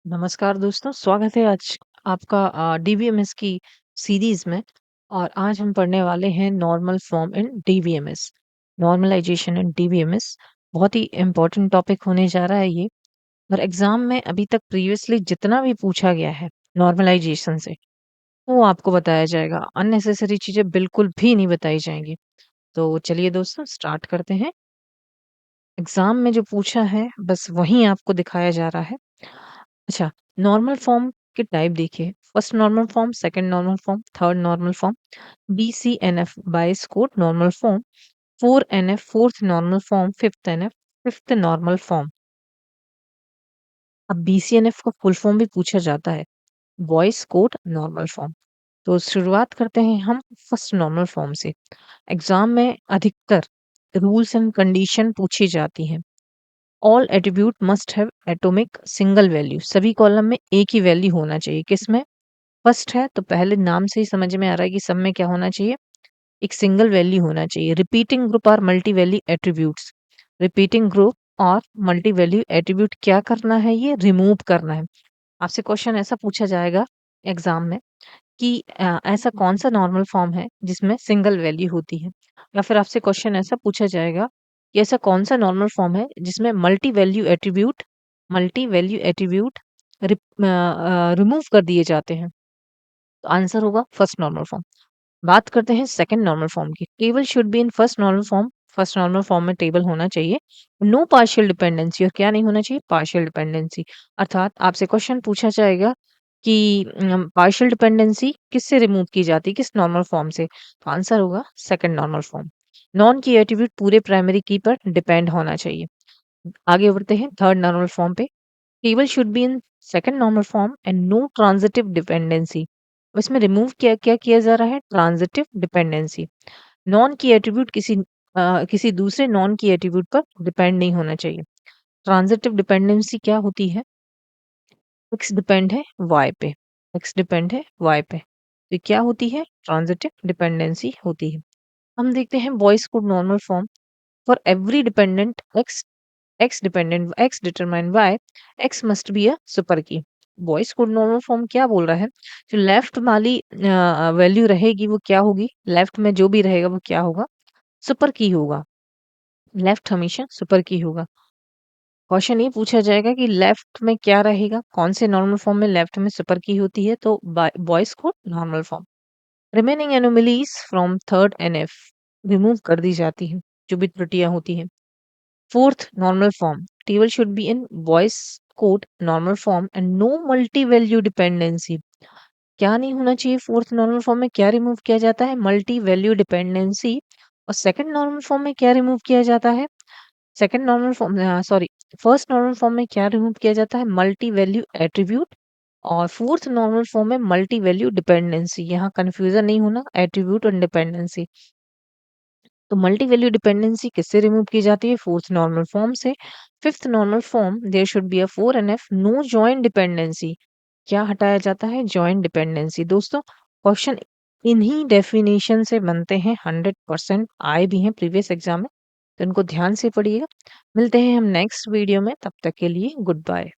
नमस्कार दोस्तों, स्वागत है आज आपका डीबीएमएस की सीरीज़ में। और आज हम पढ़ने वाले हैं normal form in DBMS, normalization in DBMS. बहुत ही इम्पोर्टेंट टॉपिक होने जा रहा है ये। और एग्ज़ाम में अभी तक प्रीवियसली जितना भी पूछा गया है नॉर्मलाइजेशन से, वो आपको बताया जाएगा। अननेसेसरी चीज़ें बिल्कुल भी नहीं बताई जाएँगी। तो चलिए दोस्तों स्टार्ट करते हैं। एग्ज़ाम में जो पूछा है बस वही आपको दिखाया जा रहा है। अच्छा, नॉर्मल फॉर्म के टाइप देखिए। First normal form, second normal form, third normal form, BCNF Boyce Codd normal form, four NF fourth normal form, fifth NF fifth normal form. अब बीसीएनएफ का फुल फॉर्म भी पूछा जाता है, वॉइस कोड नॉर्मल फॉर्म। तो शुरुआत करते हैं हम फर्स्ट नॉर्मल फॉर्म से। एग्जाम में अधिकतर रूल्स एंड कंडीशन पूछी जाती हैं। All attribute must have atomic single value, सभी कॉलम में एक ही वैल्यू होना चाहिए। किसमें? फर्स्ट है तो पहले नाम से ही समझ में आ रहा है कि सब में क्या होना चाहिए, एक सिंगल वैल्यू होना चाहिए। रिपीटिंग ग्रुप और multi value attributes, repeating group और मल्टी वैल्यू एट्रीब्यूट क्या करना है, ये रिमूव करना है। आपसे क्वेश्चन ऐसा पूछा जाएगा एग्जाम में कि ऐसा कौन सा नॉर्मल फॉर्म है जिसमें सिंगल वैल्यू होती है, या फिर आपसे क्वेश्चन ऐसा पूछा जाएगा कि ऐसा कौन सा नॉर्मल फॉर्म है जिसमें मल्टी वैल्यू एट्रीब्यूट रिमूव कर दिए जाते हैं। तो आंसर होगा फर्स्ट नॉर्मल फॉर्म। बात करते हैं सेकंड नॉर्मल फॉर्म की। Table should be in first normal form, first normal form में टेबल होना चाहिए। नो पार्शियल डिपेंडेंसी, और क्या नहीं होना चाहिए, पार्शियल डिपेंडेंसी। अर्थात आपसे क्वेश्चन पूछा जाएगा कि पार्शियल डिपेंडेंसी किससे रिमूव की जाती है, किस नॉर्मल फॉर्म से। तो आंसर होगा second normal form. Non key attribute पूरे प्राइमरी की पर डिपेंड होना चाहिए। आगे बढ़ते हैं थर्ड नॉर्मल फॉर्म पे। Table should be in second normal form and no transitive dependency. इसमें रिमूव क्या क्या किया जा रहा है, transitive dependency. Non key attribute किसी दूसरे नॉन की एट्रीब्यूट पर डिपेंड नहीं होना चाहिए। ट्रांजिटिव डिपेंडेंसी क्या होती है? एक्स डिपेंड है वाई पे, एक्स डिपेंड है वाई पे, तो ये क्या होती है, ट्रांजिटिव डिपेंडेंसी होती है। हम देखते हैं voice code normal form. For every dependent x determine y, x must be a super key। Voice code normal form क्या बोल रहा है, जो लेफ्ट वाली वैल्यू रहेगी वो क्या होगी, लेफ्ट में जो भी रहेगा वो क्या होगा, सुपर की होगा। लेफ्ट हमेशा सुपर की होगा। क्वेश्चन ये पूछा जाएगा कि लेफ्ट में क्या रहेगा, कौन से नॉर्मल फॉर्म में लेफ्ट में सुपर की होती है, तो voice code normal form. Remaining anomalies from third NF remove कर दी जाती है, जो भी त्रुटियां होती हैं। Fourth, normal form. Table should be in voice code normal form and no multi-value dependency। क्या नहीं होना चाहिए फोर्थ नॉर्मल फॉर्म में, क्या रिमूव किया जाता है, मल्टी वैल्यू डिपेंडेंसी। और सेकंड नॉर्मल फॉर्म में क्या रिमूव किया जाता है, second normal form sorry first normal form में क्या रिमूव किया जाता है, मल्टी वैल्यू एट्रीब्यूट। और फोर्थ नॉर्मल फॉर्म में मल्टी वैल्यू डिपेंडेंसी। यहाँ कंफ्यूजन नहीं होना, एट्रीब्यूट और डिपेंडेंसी। तो मल्टी वैल्यू डिपेंडेंसी किससे रिमूव की जाती है, फोर्थ नॉर्मल फॉर्म से। Fifth normal form, there should be a 4NF, no joint dependency. क्या हटाया जाता है, जॉइंट डिपेंडेंसी। दोस्तों क्वेश्चन इन्हीं डेफिनेशन से बनते हैं, 100% आए भी हैं प्रीवियस एग्जाम में, तो इनको ध्यान से पढ़िएगा। मिलते हैं हम नेक्स्ट वीडियो में, तब तक के लिए गुड बाय।